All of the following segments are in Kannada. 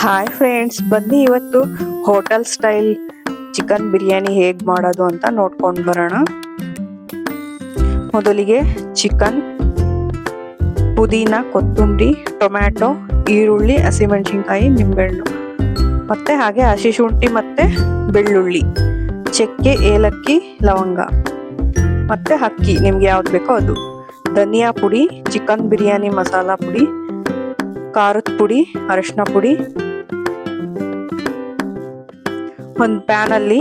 ಹಾಯ್ ಫ್ರೆಂಡ್ಸ್, ಬನ್ನಿ ಇವತ್ತು ಹೋಟೆಲ್ ಸ್ಟೈಲ್ ಚಿಕನ್ ಬಿರಿಯಾನಿ ಹೇಗ್ ಮಾಡೋದು ಅಂತ ನೋಡ್ಕೊಂಡು ಬರೋಣ. ಮೊದಲಿಗೆ ಚಿಕನ್, ಪುದೀನ, ಕೊತ್ತಂಬರಿ, ಟೊಮ್ಯಾಟೊ, ಈರುಳ್ಳಿ, ಹಸಿಮೆಣಸಿನ್ಕಾಯಿ, ನಿಂಬೆಹಣ್ಣು ಮತ್ತೆ ಹಾಗೆ ಹಸಿ ಶುಂಠಿ ಮತ್ತೆ ಬೆಳ್ಳುಳ್ಳಿ, ಚಕ್ಕೆ, ಏಲಕ್ಕಿ, ಲವಂಗ ಮತ್ತೆ ಅಕ್ಕಿ ನಿಮ್ಗೆ ಯಾವ್ದು ಬೇಕೋ ಅದು, ಧನಿಯಾ ಪುಡಿ, ಚಿಕನ್ ಬಿರಿಯಾನಿ ಮಸಾಲ ಪುಡಿ, ಖಾರದ ಪುಡಿ, ಅರಿಶಿನ ಪುಡಿ. ಒಂದು ಪ್ಯಾನ್ ಅಲ್ಲಿ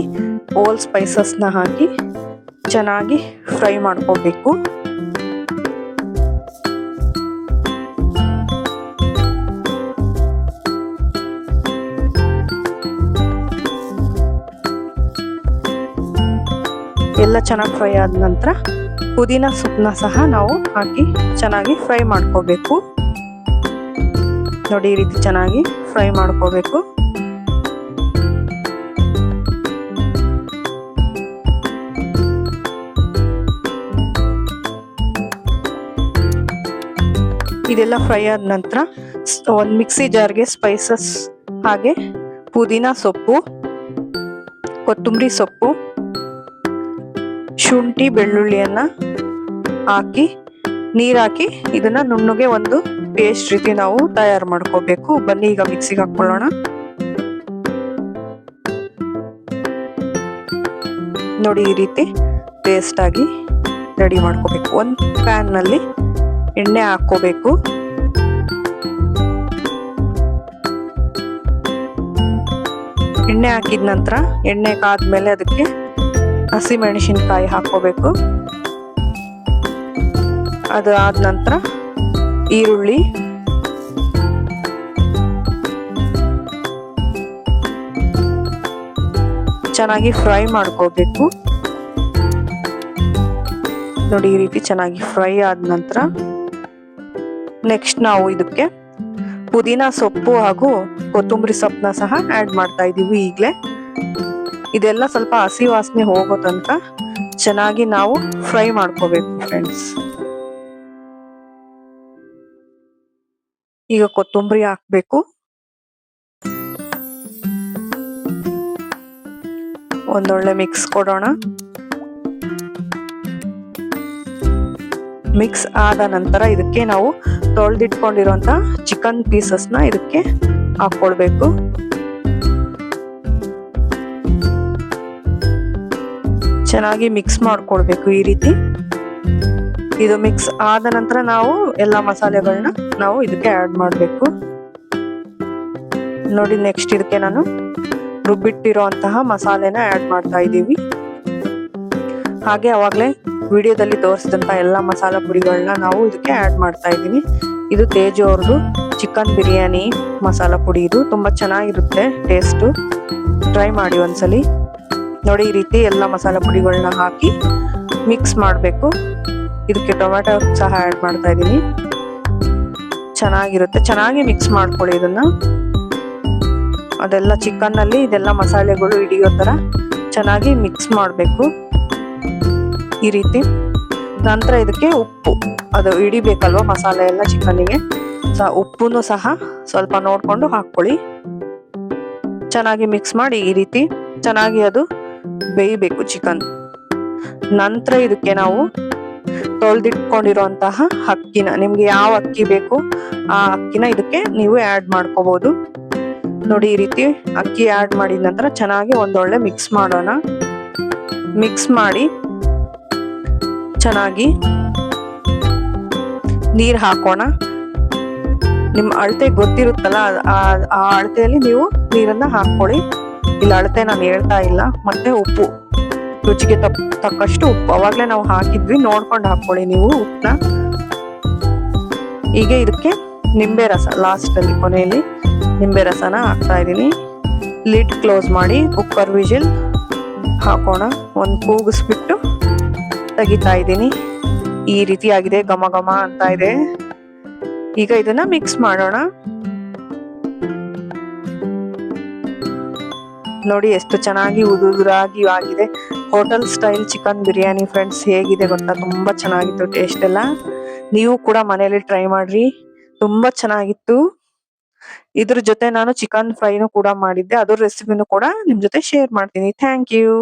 ಓಲ್ ಸ್ಪೈಸಸ್ನ ಹಾಕಿ ಚೆನ್ನಾಗಿ ಫ್ರೈ ಮಾಡ್ಕೋಬೇಕು. ಎಲ್ಲ ಚೆನ್ನಾಗಿ ಫ್ರೈ ಆದ ನಂತರ ಪುದೀನ ಸೊಪ್ಪನ್ನ ಸಹ ನಾವು ಹಾಕಿ ಚೆನ್ನಾಗಿ ಫ್ರೈ ಮಾಡ್ಕೋಬೇಕು. ನೋಡಿ, ಈ ರೀತಿ ಚೆನ್ನಾಗಿ ಫ್ರೈ ಮಾಡ್ಕೋಬೇಕು. ಇದೆಲ್ಲ ಫ್ರೈ ಆದ ನಂತರ ಒಂದು ಮಿಕ್ಸಿ ಜಾರ್ಗೆ ಸ್ಪೈಸಸ್ ಹಾಗೆ ಪುದೀನ ಸೊಪ್ಪು, ಕೊತ್ತಂಬರಿ ಸೊಪ್ಪು, ಶುಂಠಿ, ಬೆಳ್ಳುಳ್ಳಿಯನ್ನ ಹಾಕಿ ನೀರ್ ಹಾಕಿ ಇದನ್ನ ನುಣ್ಣಗೆ ಒಂದು ಪೇಸ್ಟ್ ರೀತಿ ನಾವು ತಯಾರು ಮಾಡ್ಕೋಬೇಕು. ಬನ್ನಿ ಈಗ ಮಿಕ್ಸಿಗೆ ಹಾಕೊಳ್ಳೋಣ. ನೋಡಿ, ಈ ರೀತಿ ಪೇಸ್ಟ್ ಆಗಿ ರೆಡಿ ಮಾಡ್ಕೋಬೇಕು. ಒಂದು ಪ್ಯಾನ್ ನಲ್ಲಿ ಎಣ್ಣೆ ಹಾಕೋಬೇಕು. ಎಣ್ಣೆ ಹಾಕಿದ ನಂತರ ಎಣ್ಣೆ ಕಾದ್ಮೇಲೆ ಅದಕ್ಕೆ ಹಸಿ ಮೆಣಸಿನಕಾಯಿ ಹಾಕೋಬೇಕು. ಅದು ಆದ ನಂತರ ಈರುಳ್ಳಿ, ಚೆನ್ನಾಗಿ ಫ್ರೈ ಮಾಡ್ಕೋಬೇಕು. ನೋಡಿ, ಈ ರೀತಿ ಚೆನ್ನಾಗಿ ಫ್ರೈ ಆದ ನಂತರ ನೆಕ್ಸ್ಟ್ ನಾವು ಇದಕ್ಕೆ ಪುದೀನ ಸೊಪ್ಪು ಹಾಗೂ ಕೊತ್ತಂಬರಿ ಸೊಪ್ಪನ್ನ ಸಹ ಆಡ್ ಮಾಡ್ತಾ ಇದೀವಿ ಈಗಲೇ. ಇದೆಲ್ಲ ಸ್ವಲ್ಪ ಹಸಿ ವಾಸನೆ ಹೋಗೋ ತನಕ ಚೆನ್ನಾಗಿ ನಾವು ಫ್ರೈ ಮಾಡ್ಕೋಬೇಕು ಫ್ರೆಂಡ್ಸ್. ಈಗ ಕೊತ್ತಂಬರಿ ಹಾಕ್ಬೇಕು. ಒಂದೊಳ್ಳೆ ಮಿಕ್ಸ್ ಕೊಡೋಣ. ಮಿಕ್ಸ್ ಆದ ನಂತರ ಇದಕ್ಕೆ ನಾವು ತೊಳೆದಿಟ್ಕೊಂಡಿರುವಂತ ಚಿಕನ್ ಪೀಸಸ್ನ ಇದಕ್ಕೆ ಹಾಕೊಳ್ಬೇಕು. ಚೆನ್ನಾಗಿ ಮಿಕ್ಸ್ ಮಾಡ್ಕೊಳ್ಬೇಕು ಈ ರೀತಿ. ಇದು ಮಿಕ್ಸ್ ಆದ ನಂತರ ನಾವು ಎಲ್ಲ ಮಸಾಲೆಗಳನ್ನ ನಾವು ಇದಕ್ಕೆ ಆಡ್ ಮಾಡಬೇಕು. ನೋಡಿ, ನೆಕ್ಸ್ಟ್ ಇದಕ್ಕೆ ನಾನು ರುಬ್ಬಿಟ್ಟಿರುವಂತಹ ಮಸಾಲೆನ ಆಡ್ ಮಾಡ್ತಾ ಇದ್ದೀವಿ. ಹಾಗೆ ಅವಾಗಲೇ ವಿಡಿಯೋದಲ್ಲಿ ತೋರಿಸಿದಂತ ಎಲ್ಲ ಮಸಾಲ ಪುಡಿಗಳನ್ನ ನಾವು ಇದಕ್ಕೆ ಆಡ್ ಮಾಡ್ತಾ ಇದ್ದೀನಿ. ಇದು ತೇಜು ಅವ್ರದ್ದು ಚಿಕನ್ ಬಿರಿಯಾನಿ ಮಸಾಲ ಪುಡಿ. ಇದು ತುಂಬಾ ಚೆನ್ನಾಗಿರುತ್ತೆ ಟೇಸ್ಟು. ಟ್ರೈ ಮಾಡಿ ಒಂದ್ಸಲಿ. ನೋಡಿ, ಈ ರೀತಿ ಎಲ್ಲ ಮಸಾಲ ಪುಡಿಗಳನ್ನ ಹಾಕಿ ಮಿಕ್ಸ್ ಮಾಡಬೇಕು. ಇದಕ್ಕೆ ಟೊಮ್ಯಾಟೊ ಸಹ ಆಡ್ ಮಾಡ್ತಾ ಇದ್ದೀನಿ. ಚೆನ್ನಾಗಿರುತ್ತೆ. ಚೆನ್ನಾಗಿ ಮಿಕ್ಸ್ ಮಾಡ್ಕೊಳ್ಳಿ ಇದನ್ನ. ಅದೆಲ್ಲ ಚಿಕನ್ ನಲ್ಲಿ ಇದೆಲ್ಲ ಮಸಾಲೆಗಳು ಹಿಡಿಯೋ ತರ ಚೆನ್ನಾಗಿ ಮಿಕ್ಸ್ ಮಾಡಬೇಕು ಈ ರೀತಿ. ನಂತರ ಇದಕ್ಕೆ ಉಪ್ಪು, ಅದು ಹಿಡಿಬೇಕಲ್ವ ಮಸಾಲೆ ಎಲ್ಲ ಚಿಕನ್ನಿಗೆ, ಉಪ್ಪುನು ಸಹ ಸ್ವಲ್ಪ ನೋಡ್ಕೊಂಡು ಹಾಕೊಳ್ಳಿ. ಚೆನ್ನಾಗಿ ಮಿಕ್ಸ್ ಮಾಡಿ ಈ ರೀತಿ ಚೆನ್ನಾಗಿ ಅದು ಬೇಯಬೇಕು ಚಿಕನ್. ನಂತರ ಇದಕ್ಕೆ ನಾವು ತೊಳೆದಿಟ್ಕೊಂಡಿರುವಂತಹ ಅಕ್ಕಿನ, ನಿಮ್ಗೆ ಯಾವ ಅಕ್ಕಿ ಬೇಕು ಆ ಅಕ್ಕಿನ ಇದಕ್ಕೆ ನೀವು ಆಡ್ ಮಾಡ್ಕೋಬಹುದು. ನೋಡಿ, ಈ ರೀತಿ ಅಕ್ಕಿ ಆಡ್ ಮಾಡಿದ ನಂತರ ಚೆನ್ನಾಗಿ ಒಂದೊಳ್ಳೆ ಮಿಕ್ಸ್ ಮಾಡೋಣ. ಮಿಕ್ಸ್ ಮಾಡಿ ಚೆನ್ನಾಗಿ ನೀರ್ ಹಾಕೋಣ. ನಿಮ್ಮ ಅಳತೆ ಗೊತ್ತಿರುತ್ತಲ್ಲ, ಆ ಅಳತೆಯಲ್ಲಿ ನೀವು ನೀರನ್ನ ಹಾಕೊಳ್ಳಿ. ಇಲ್ಲಿ ಅಳತೆ ನಾನು ಹೇಳ್ತಾ ಇಲ್ಲ. ಮತ್ತೆ ಉಪ್ಪು, ರುಚಿಗೆ ತಕ್ಕಷ್ಟು ಉಪ್ಪು ಅವಾಗ್ಲೇ ನಾವು ಹಾಕಿದ್ವಿ, ನೋಡ್ಕೊಂಡು ಹಾಕೊಳ್ಳಿ ನೀವು ಉಪ್ಪನ್ನ. ಈಗ ಇದಕ್ಕೆ ನಿಂಬೆ ರಸ, ಲಾಸ್ಟ್ ಅಲ್ಲಿ ಕೊನೆಯಲ್ಲಿ ನಿಂಬೆ ರಸನ ಹಾಕ್ತಾ ಇದ್ದೀನಿ. ಲಿಡ್ ಕ್ಲೋಸ್ ಮಾಡಿ ಕುಕ್ಕರ್ ವಿಜಿಲ್ ಹಾಕೋಣ. ಒಂದು ಕೂಗಿಸ್ಬಿಟ್ಟು ತೆಗಿತಾ ಇದ್ದೀನಿ. ಈ ರೀತಿ ಆಗಿದೆ, ಘಮ ಘಮ ಅಂತ ಇದೆ. ಈಗ ಇದನ್ನ ಮಿಕ್ಸ್ ಮಾಡೋಣ. ನೋಡಿ, ಎಷ್ಟು ಚೆನ್ನಾಗಿ ಉದುರಾಗಿ ಆಗಿದೆ. Hotel style chicken biryani friends, ಹೇಗಿದೆ ಗೊತ್ತಾ? ತುಂಬಾ ಚೆನ್ನಾಗಿತ್ತು ಟೇಸ್ಟ್ ಎಲ್ಲ. ನೀವು ಕೂಡ ಮನೆಯಲ್ಲಿ ಟ್ರೈ ಮಾಡ್ರಿ, ತುಂಬಾ ಚೆನ್ನಾಗಿತ್ತು. ಇದ್ರ ಜೊತೆ ನಾನು ಚಿಕನ್ ಫ್ರೈನು ಕೂಡ ಮಾಡಿದ್ದೆ. ಅದ್ರ ರೆಸಿಪಿನೂ ಕೂಡ ನಿಮ್ ಜೊತೆ ಶೇರ್ ಮಾಡ್ತೀನಿ. Thank you.